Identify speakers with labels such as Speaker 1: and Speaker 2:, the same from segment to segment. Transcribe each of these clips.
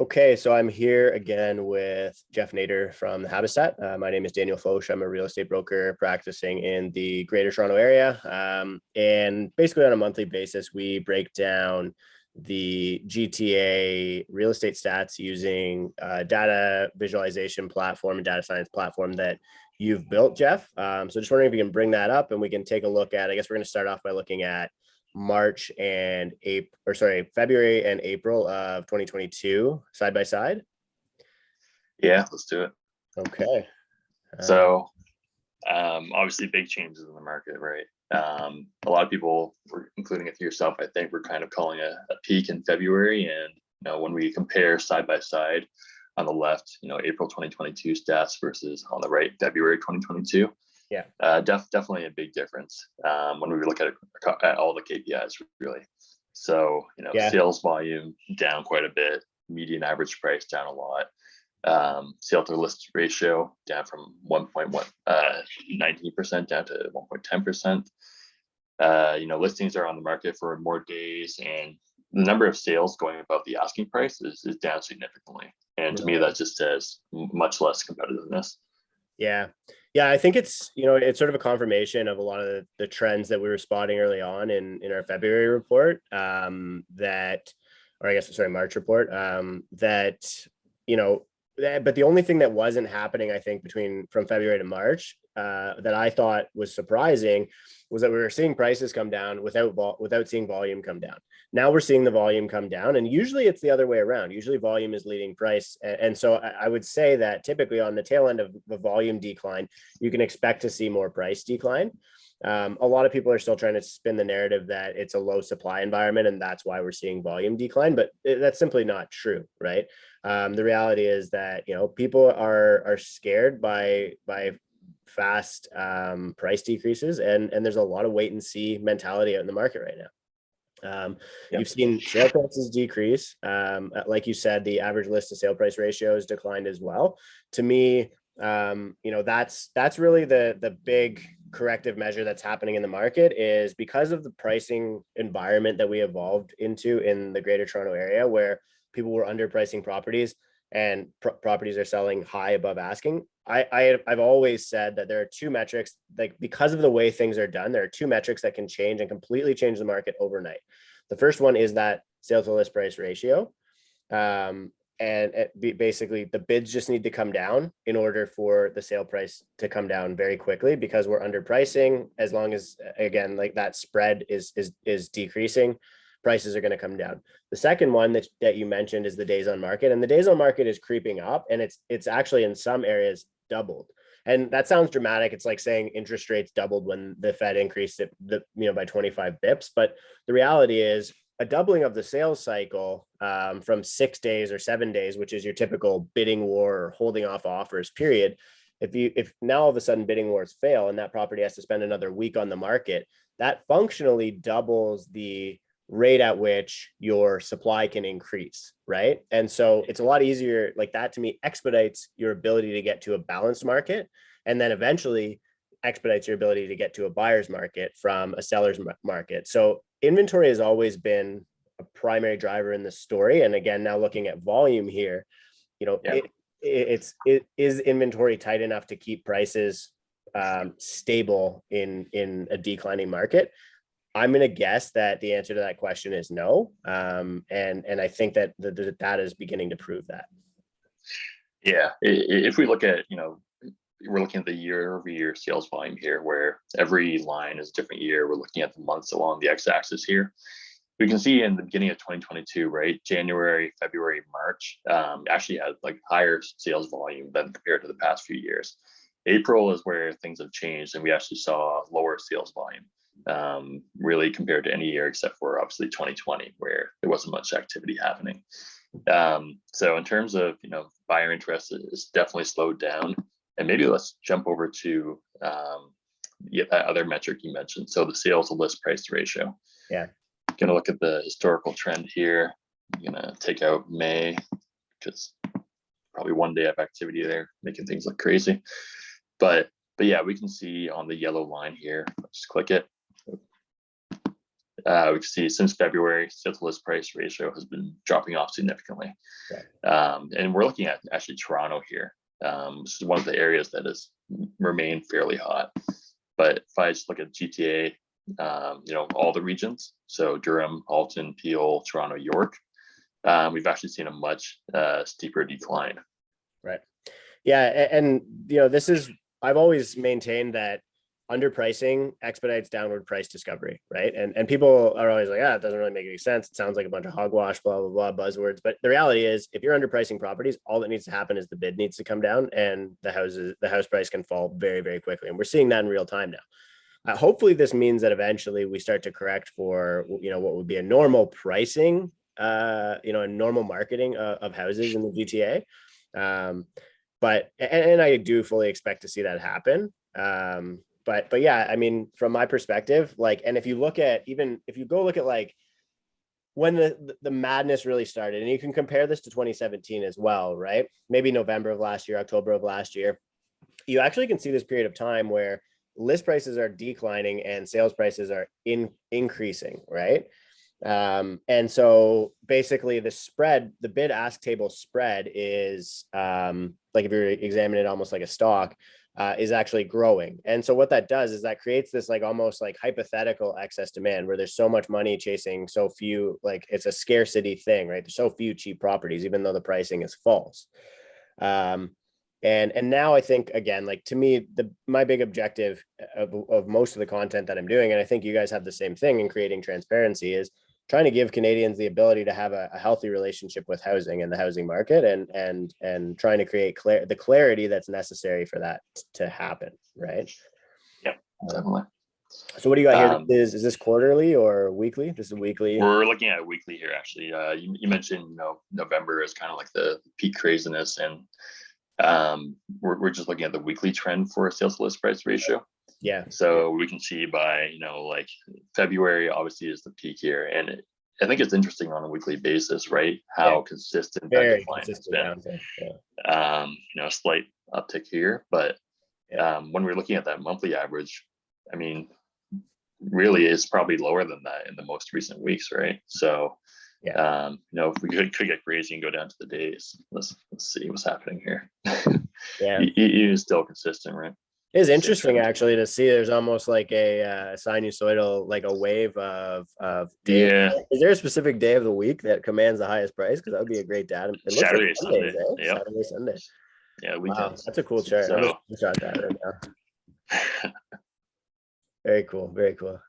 Speaker 1: Okay, so I'm here again with Jeff Nader from the Habitat. My name is Daniel Foch. I'm a real estate broker practicing in the Greater Toronto Area. And basically, on a monthly basis, we break down the GTA real estate stats using a data visualization platform and data science platform that you've built, Jeff. So just wondering if you can bring that up and we can take a look at, I guess we're going to start off by looking at March and April, or sorry, February and April of 2022 side by side.
Speaker 2: Yeah, let's do it.
Speaker 1: Okay.
Speaker 2: So obviously big changes in the market, right? A lot of people, including it to yourself, I think we're kind of calling a peak in February. And when we compare side by side on the left, April 2022 stats versus on the right, February 2022.
Speaker 1: Yeah.
Speaker 2: Definitely a big difference when we look at all the KPIs, really. So, sales volume down quite a bit, median average price down a lot. Sale to list ratio down from 1.19% down to 1.10%. Listings are on the market for more days, and the number of sales going above the asking price is down significantly. And to me, that just says much less competitiveness.
Speaker 1: Yeah. I think it's sort of a confirmation of a lot of the trends that we were spotting early on in our February report, March report, but the only thing that wasn't happening, I think, from February to March, that I thought was surprising was that we were seeing prices come down without seeing volume come down. Now we're seeing the volume come down, and usually it's the other way around. Usually volume is leading price. And so I would say that typically on the tail end of the volume decline, you can expect to see more price decline. A lot of people are still trying to spin the narrative that it's a low supply environment and that's why we're seeing volume decline, but that's simply not true, right? The reality is that, people are scared by fast price decreases, and there's a lot of wait and see mentality out in the market right now. You've seen sale prices decrease. Like you said, the average list to sale price ratio has declined as well. To me, that's really the big corrective measure that's happening in the market, is because of the pricing environment that we evolved into in the Greater Toronto Area, where people were underpricing properties and properties are selling high above asking. I've always said that there are two metrics, like because of the way things are done, there are two metrics that can change and completely change the market overnight. The first one is that sale to list price ratio. Basically the bids just need to come down in order for the sale price to come down very quickly, because we're underpricing. As long as, again, like that spread is decreasing, prices are going to come down. The second one that you mentioned is the days on market, and the days on market is creeping up, and it's actually in some areas doubled. And that sounds dramatic. It's like saying interest rates doubled when the Fed increased it by 25 bips. But the reality is a doubling of the sales cycle from 6 days or 7 days, which is your typical bidding war or holding off offers period. If now all of a sudden bidding wars fail and that property has to spend another week on the market, that functionally doubles the rate at which your supply can increase, right? And so it's a lot easier. Like that, to me, expedites your ability to get to a balanced market, and then eventually expedites your ability to get to a buyer's market from a seller's market. So inventory has always been a primary driver in the story. And again, now looking at volume here, is inventory tight enough to keep prices stable in a declining market? I'm going to guess that the answer to that question is no. And I think that the data is beginning to prove that.
Speaker 2: Yeah. If we look at, we're looking at the year-over-year sales volume here, where every line is a different year. We're looking at the months along the x-axis here. We can see in the beginning of 2022, right, January, February, March, actually had like higher sales volume than compared to the past few years. April is where things have changed, and we actually saw lower sales volume, really compared to any year except for obviously 2020, where there wasn't much activity happening. So in terms of, buyer interest, is definitely slowed down. And maybe let's jump over to that other metric you mentioned. So the sales to list price ratio.
Speaker 1: Yeah.
Speaker 2: Gonna look at the historical trend here. I'm gonna take out May, because probably one day of activity there making things look crazy. But yeah, we can see on the yellow line here, let's just click it. we can see since February, sales to list price ratio has been dropping off significantly. And we're looking at actually Toronto here. This is one of the areas that has remained fairly hot. But if I just look at GTA, all the regions, so Durham, Halton, Peel, Toronto, York, we've actually seen a much steeper decline.
Speaker 1: Right. Yeah. And I've always maintained that underpricing expedites downward price discovery, right? And people are always like, it doesn't really make any sense. It sounds like a bunch of hogwash, blah, blah, blah, buzzwords. But the reality is, if you're underpricing properties, all that needs to happen is the bid needs to come down and the house price can fall very, very quickly. And we're seeing that in real time now. Hopefully this means that eventually we start to correct for, what would be a normal pricing, a normal marketing of houses in the GTA. But I do fully expect to see that happen. But yeah, I mean, from my perspective, and if you look at like when the madness really started, and you can compare this to 2017 as well, right? Maybe November of last year, October of last year, you actually can see this period of time where list prices are declining and sales prices are increasing, right? And so basically the bid ask table spread is like if you're examining it almost like a stock, is actually growing. And so what that does is that creates this almost hypothetical excess demand where there's so much money chasing so few, it's a scarcity thing, right? There's so few cheap properties, even though the pricing is false. And now I think, again, to me, my big objective of most of the content that I'm doing, and I think you guys have the same thing in creating transparency, is trying to give Canadians the ability to have a healthy relationship with housing and the housing market, and trying to create the clarity that's necessary for that to happen, right?
Speaker 2: Yeah, definitely.
Speaker 1: So what do you got here? Is this quarterly or weekly? This is weekly.
Speaker 2: We're looking at weekly here, actually. You mentioned, November is kind of like the peak craziness, and we're just looking at the weekly trend for sales to list price ratio.
Speaker 1: Yeah.
Speaker 2: So we can see by, February obviously is the peak here. And I think it's interesting on a weekly basis, right? How consistent that decline has been. A slight uptick here, but when we're looking at that monthly average, I mean, really is probably lower than that in the most recent weeks, right? So, if we could get crazy and go down to the days, let's see what's happening here.
Speaker 1: Yeah.
Speaker 2: It is still consistent, right?
Speaker 1: It is interesting actually to see there's almost like a sinusoidal, like a wave of days.
Speaker 2: Yeah.
Speaker 1: Is there a specific day of the week that commands the highest price? Because that would be a great data. It looks
Speaker 2: Saturday,
Speaker 1: like Sundays,
Speaker 2: Sunday. Yep.
Speaker 1: Saturday, Sunday.
Speaker 2: Yeah, weekends.
Speaker 1: Wow, that's a cool chart.
Speaker 2: So,
Speaker 1: I'm just shot that right now. Very cool. Very cool.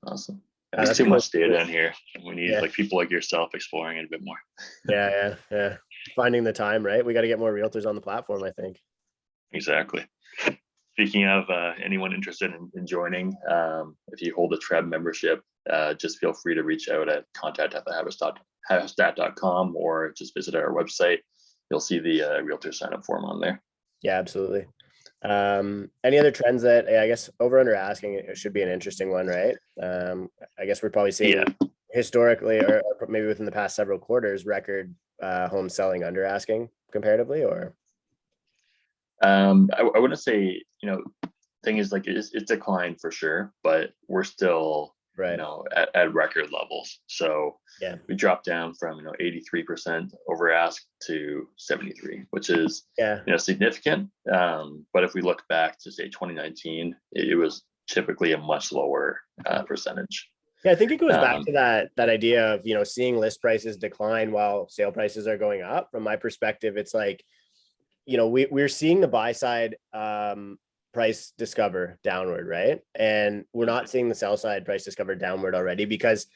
Speaker 2: Awesome. There's too much data in here. We need people like yourself exploring it a bit more.
Speaker 1: Yeah. Finding the time, right? We got to get more realtors on the platform, I think.
Speaker 2: Exactly. Speaking of anyone interested in joining, if you hold a TREB membership, just feel free to reach out at contact@havestat.com or just visit our website. You'll see the realtor sign up form on there.
Speaker 1: Yeah, absolutely. Any other trends that I guess over under asking, it should be an interesting one, right? I guess we're probably seeing historically, or maybe within the past several quarters, record home selling under asking comparatively, or
Speaker 2: I wouldn't say, thing is it's declined for sure, but we're still at record levels. So we dropped down from 83% over ask to 73, which is significant. But if we look back to say 2019, it was typically a much lower percentage.
Speaker 1: Yeah, I think it goes back to that idea of seeing list prices decline while sale prices are going up. From my perspective, it's like, we're seeing the buy side price discover downward, right? And we're not seeing the sell side price discover downward already because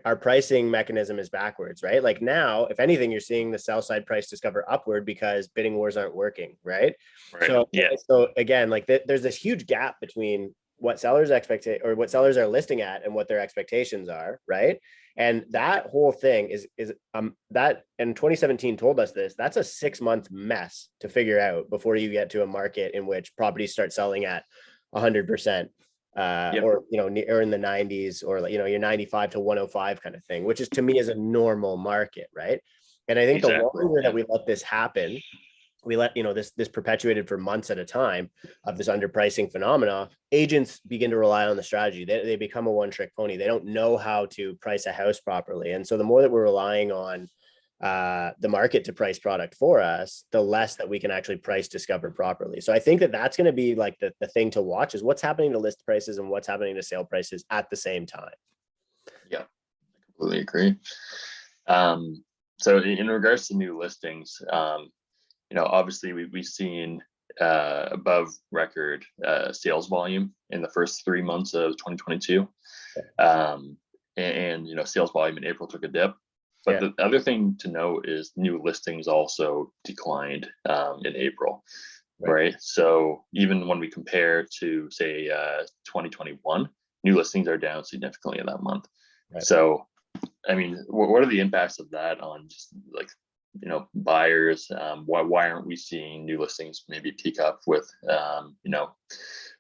Speaker 1: our pricing mechanism is backwards, right? Like now, if anything, you're seeing the sell side price discover upward because bidding wars aren't working, right? So again, there's this huge gap between what sellers or what sellers are listing at and what their expectations are, right? And that whole thing is that, and 2017 told us this, that's a 6-month mess to figure out before you get to a market in which properties start selling at 100%, or or in the 90s, or your 95 to 105 kind of thing, which is, to me, is a normal market, right? And I think the longer that we let this happen, we let, this perpetuated for months at a time of this underpricing phenomena, agents begin to rely on the strategy. They become a one-trick pony. They don't know how to price a house properly. And so the more that we're relying on the market to price product for us, the less that we can actually price discover properly. So I think that that's going to be like the thing to watch, is what's happening to list prices and what's happening to sale prices at the same time.
Speaker 2: Yeah, I completely agree. So in regards to new listings, obviously we've seen above record sales volume in the first 3 months of 2022. And sales volume in April took a dip. But the other thing to note is new listings also declined in April, right? So even when we compare to, say, 2021, new listings are down significantly in that month. Right. So, I mean, what are the impacts of that on just like, buyers? Why aren't we seeing new listings maybe peak up with, I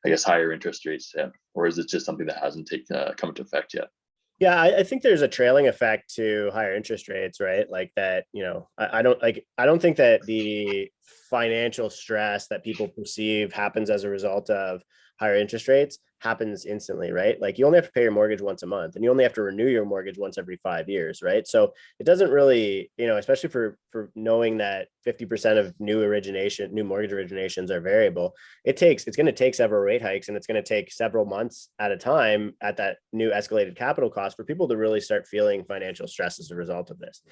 Speaker 2: guess, higher interest rates yet? Or is it just something that hasn't come into effect yet?
Speaker 1: Yeah, I think there's a trailing effect to higher interest rates, right? Like that, I don't think that the financial stress that people perceive happens as a result of higher interest rates happens instantly, right? Like you only have to pay your mortgage once a month, and you only have to renew your mortgage once every 5 years, right? So it doesn't really, especially for knowing that 50% of new mortgage originations are variable. It's going to take several rate hikes, and it's going to take several months at a time at that new escalated capital cost for people to really start feeling financial stress as a result of this.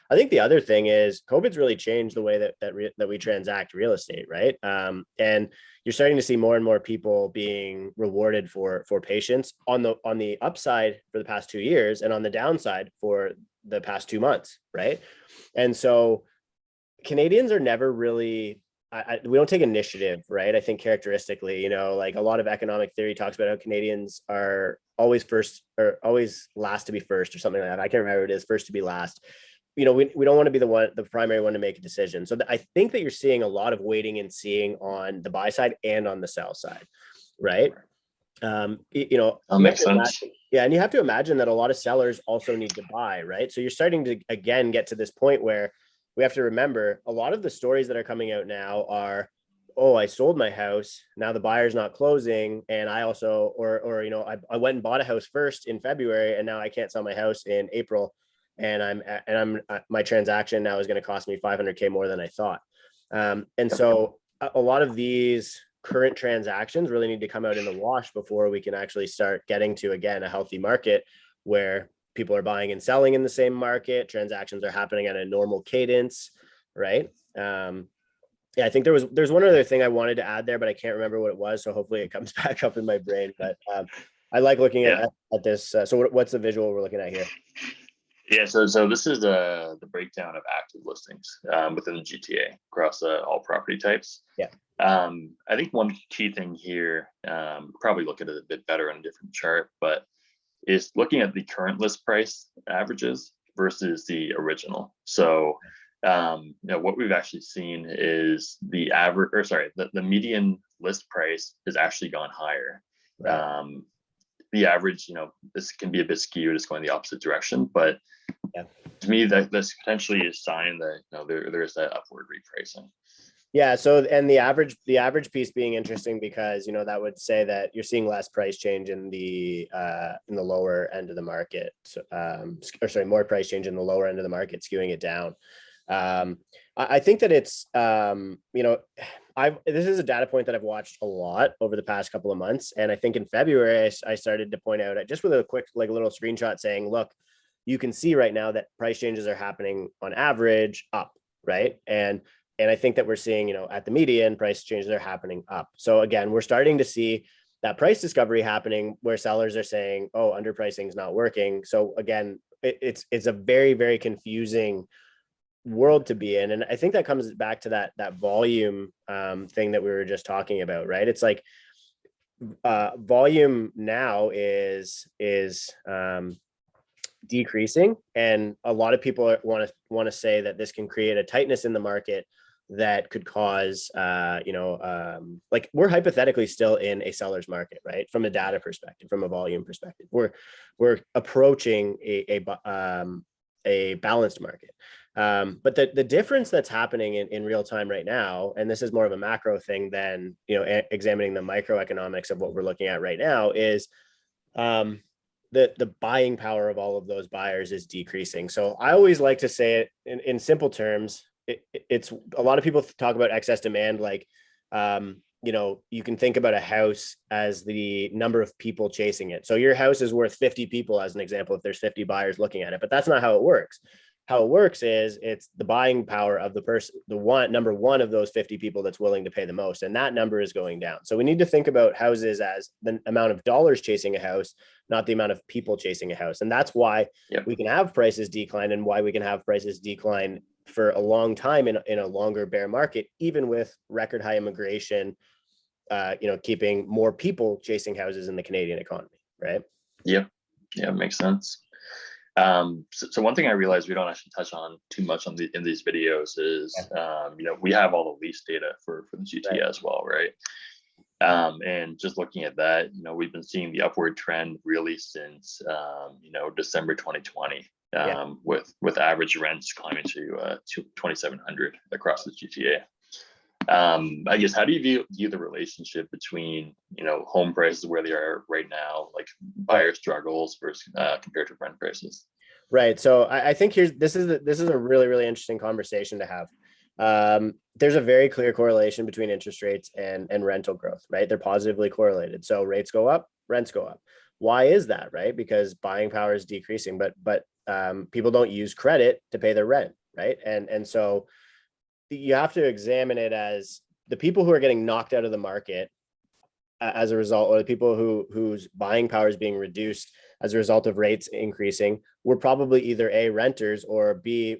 Speaker 1: I think the other thing is COVID's really changed the way that we transact real estate, right? And you're starting to see more and more people being rewarded for patience on the upside for the past 2 years, and on the downside for the past 2 months, right? And so Canadians are never really, we don't take initiative, right? I think characteristically, like a lot of economic theory talks about how Canadians are always first or always last to be first or something like that. I can't remember what it is, first to be last. We don't want to be the primary one to make a decision. So I think that you're seeing a lot of waiting and seeing on the buy side and on the sell side, right?
Speaker 2: That makes sense.
Speaker 1: Yeah, and you have to imagine that a lot of sellers also need to buy, right? So you're starting to again get to this point where we have to remember a lot of the stories that are coming out now are, oh, I sold my house, now the buyer's not closing, and I also, I went and bought a house first in February, and now I can't sell my house in April. And my transaction now is going to cost me $500K more than I thought. And so a lot of these current transactions really need to come out in the wash before we can actually start getting to, again, a healthy market where people are buying and selling in the same market. Transactions are happening at a normal cadence, right? Yeah, I think there's one other thing I wanted to add there, but I can't remember what it was. So hopefully it comes back up in my brain. But I like looking at this. So what's the visual we're looking at here?
Speaker 2: Yeah, so this is the breakdown of active listings within the GTA across all property types.
Speaker 1: Yeah.
Speaker 2: I think one key thing here, probably look at it a bit better on a different chart, but is looking at the current list price averages versus the original. So what we've actually seen is the median list price has actually gone higher. Right. The average, this can be a bit skewed, it's going the opposite direction, but to me, that this potentially is a sign that there is that upward repricing.
Speaker 1: Yeah. So, and the average piece being interesting because that would say that you're seeing less price change in the lower end of the market, more price change in the lower end of the market, skewing it down. I think that it's this is a data point that I've watched a lot over the past couple of months, and I think in February I started to point out just with a quick a little screenshot saying, look, you can see right now that price changes are happening on average up, right? And I think that we're seeing, at the median, price changes are happening up. So again, we're starting to see that price discovery happening where sellers are saying, oh, underpricing is not working. So again, it's a very, very confusing world to be in. And I think that comes back to that volume thing that we were just talking about, right? It's like volume now is decreasing, and a lot of people want to say that this can create a tightness in the market that could cause like we're hypothetically still in a seller's market, right? From a data perspective, from a volume perspective, we're approaching a balanced market. But the difference that's happening in real time right now, and this is more of a macro thing than, examining the microeconomics of what we're looking at right now, is the buying power of all of those buyers is decreasing. So I always like to say it in simple terms. It's a lot of people talk about excess demand, like, you can think about a house as the number of people chasing it. So your house is worth 50 people, as an example, if there's 50 buyers looking at it, but that's not how it works. How it works is it's the buying power of the person, number one of those 50 people that's willing to pay the most. And that number is going down. So we need to think about houses as the amount of dollars chasing a house, not the amount of people chasing a house. And that's why we can have prices decline, and why we can have prices decline for a long time in a longer bear market, even with record high immigration, keeping more people chasing houses in the Canadian economy, right?
Speaker 2: Yeah, makes sense. So one thing I realized we don't actually touch on too much in these videos is, we have all the lease data for the GTA as well, right? And just looking at that, we've been seeing the upward trend really since, December 2020, with average rents climbing to 2,700 across the GTA. I guess, how do you view the relationship between, home prices where they are right now, like buyer struggles versus compared to rent prices?
Speaker 1: Right. So I think this is a really, really interesting conversation to have. There's a very clear correlation between interest rates and rental growth, right? They're positively correlated. So rates go up, rents go up. Why is that? Right? Because buying power is decreasing, but people don't use credit to pay their rent, right? And so you have to examine it as the people who are getting knocked out of the market as a result, or the people whose buying power is being reduced as a result of rates increasing, were probably either A, renters, or B,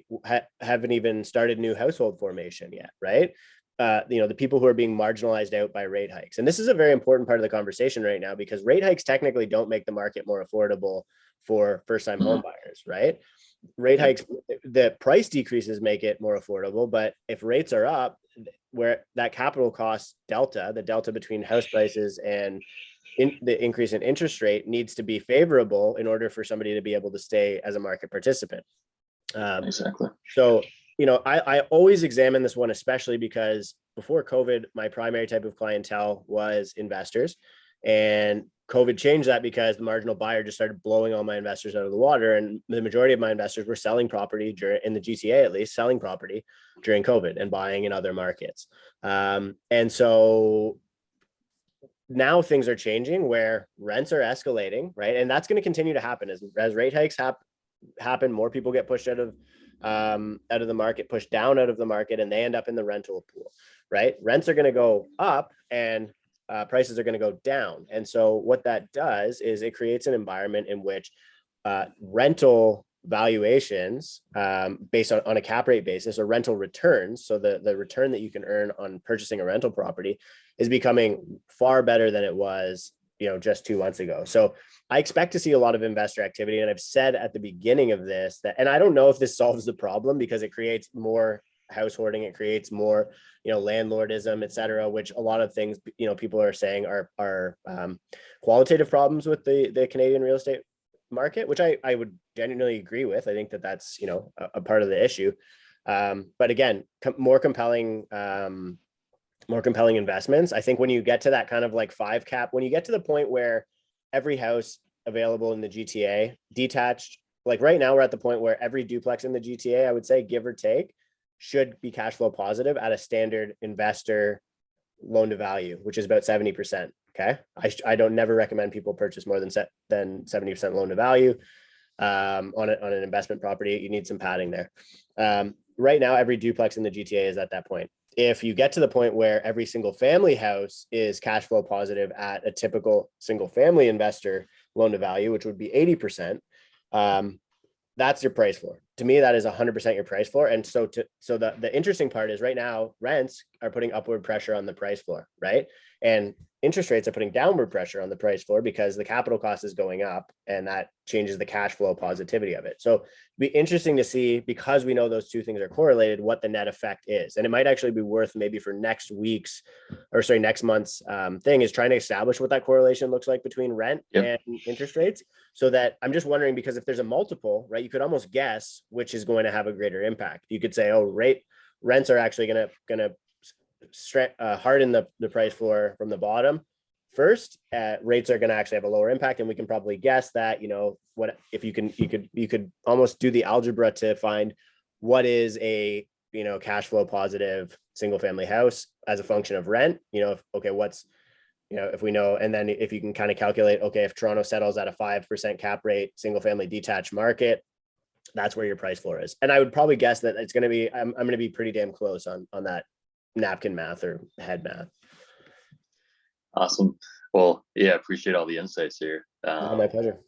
Speaker 1: haven't even started new household formation yet, right? The people who are being marginalized out by rate hikes. And this is a very important part of the conversation right now, because rate hikes technically don't make the market more affordable for first-time home buyers, right? Rate hikes, the price decreases make it more affordable, but if rates are up, where that capital cost delta, the delta between house prices and the increase in interest rate, needs to be favorable in order for somebody to be able to stay as a market participant.
Speaker 2: Exactly.
Speaker 1: So, I always examine this one, especially because before COVID, my primary type of clientele was investors, and COVID changed that because the marginal buyer just started blowing all my investors out of the water. And the majority of my investors were selling property in the GTA, at least selling property during COVID and buying in other markets. And so now things are changing where rents are escalating, right? And that's going to continue to happen as rate hikes happen, more people get pushed out of the market, pushed down out of the market, and they end up in the rental pool, right? Rents are going to go up, and prices are going to go down. And so what that does is it creates an environment in which rental valuations, based on a cap rate basis, or rental returns, so the return that you can earn on purchasing a rental property, is becoming far better than it was, just 2 months ago. So I expect to see a lot of investor activity. And I've said at the beginning of this and I don't know if this solves the problem, because it creates more house hoarding, it creates more, landlordism, et cetera, which a lot of things, people are saying are qualitative problems with the Canadian real estate market, which I would genuinely agree with. I think that's, a part of the issue. But again, more compelling investments. I think when you get to that kind of like 5 cap, when you get to the point where every house available in the GTA detached, like right now we're at the point where every duplex in the GTA, I would say, give or take, should be cash flow positive at a standard investor loan to value, which is about 70%. Okay. I don't never recommend people purchase more than 70% loan to value on an investment property. You need some padding there. Right now, every duplex in the GTA is at that point. If you get to the point where every single family house is cash flow positive at a typical single family investor loan to value, which would be 80%, that's your price floor. To me, that is 100% your price floor. And so the interesting part is right now, rents are putting upward pressure on the price floor, right? And interest rates are putting downward pressure on the price floor because the capital cost is going up, and that changes the cash flow positivity of it. So it'd be interesting to see, because we know those two things are correlated, what the net effect is. And it might actually be worth maybe for next month's thing is trying to establish what that correlation looks like between rent and interest rates. So that I'm just wondering, because if there's a multiple, right, you could almost guess which is going to have a greater impact. You could say, oh, rents are actually gonna harden the price floor from the bottom first. Rates are going to actually have a lower impact, and we can probably guess that, what if you could almost do the algebra to find what is a cash flow positive single family house as a function of rent. If we know, and then if you can kind of calculate, okay, if Toronto settles at a 5% cap rate single family detached market, that's where your price floor is. And I would probably guess that it's going to be, I'm going to be pretty damn close on that napkin math or head math.
Speaker 2: Awesome. Well, yeah, appreciate all the insights here.
Speaker 1: My pleasure.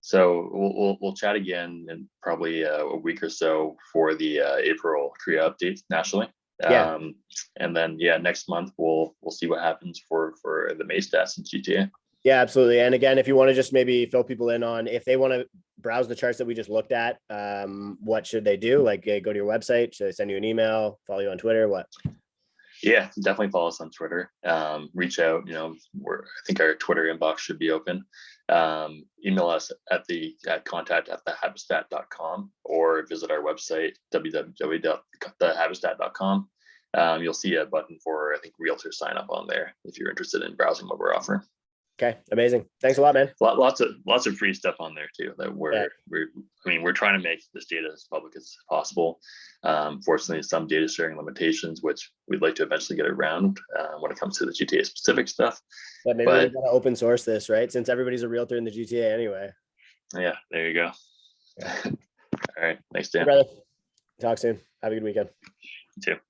Speaker 2: So we'll chat again in probably a week or so for the April CREA updates nationally.
Speaker 1: Yeah.
Speaker 2: And then next month we'll see what happens for the May stats in GTA.
Speaker 1: Yeah, absolutely. And again, if you want to just maybe fill people in on, if they want to browse the charts that we just looked at, what should they do? Like, go to your website. Should I send you an email? Follow you on Twitter? What?
Speaker 2: Yeah, definitely follow us on Twitter. Reach out. I think our Twitter inbox should be open. Email us at contact@thehabistat.com or visit our website www.thehabistat.com. You'll see a button for, I think, realtor sign up on there if you're interested in browsing what we're offering.
Speaker 1: Okay, amazing. Thanks a lot, man.
Speaker 2: Lots of free stuff on there too that we're trying to make this data as public as possible. Fortunately, some data sharing limitations, which we'd like to eventually get around when it comes to the GTA specific stuff.
Speaker 1: But maybe we're gonna open source this, right? Since everybody's a realtor in the GTA anyway.
Speaker 2: Yeah, there you go. Yeah. All right, thanks, Dan.
Speaker 1: Hey, brother. Talk soon. Have a good weekend.
Speaker 2: You too.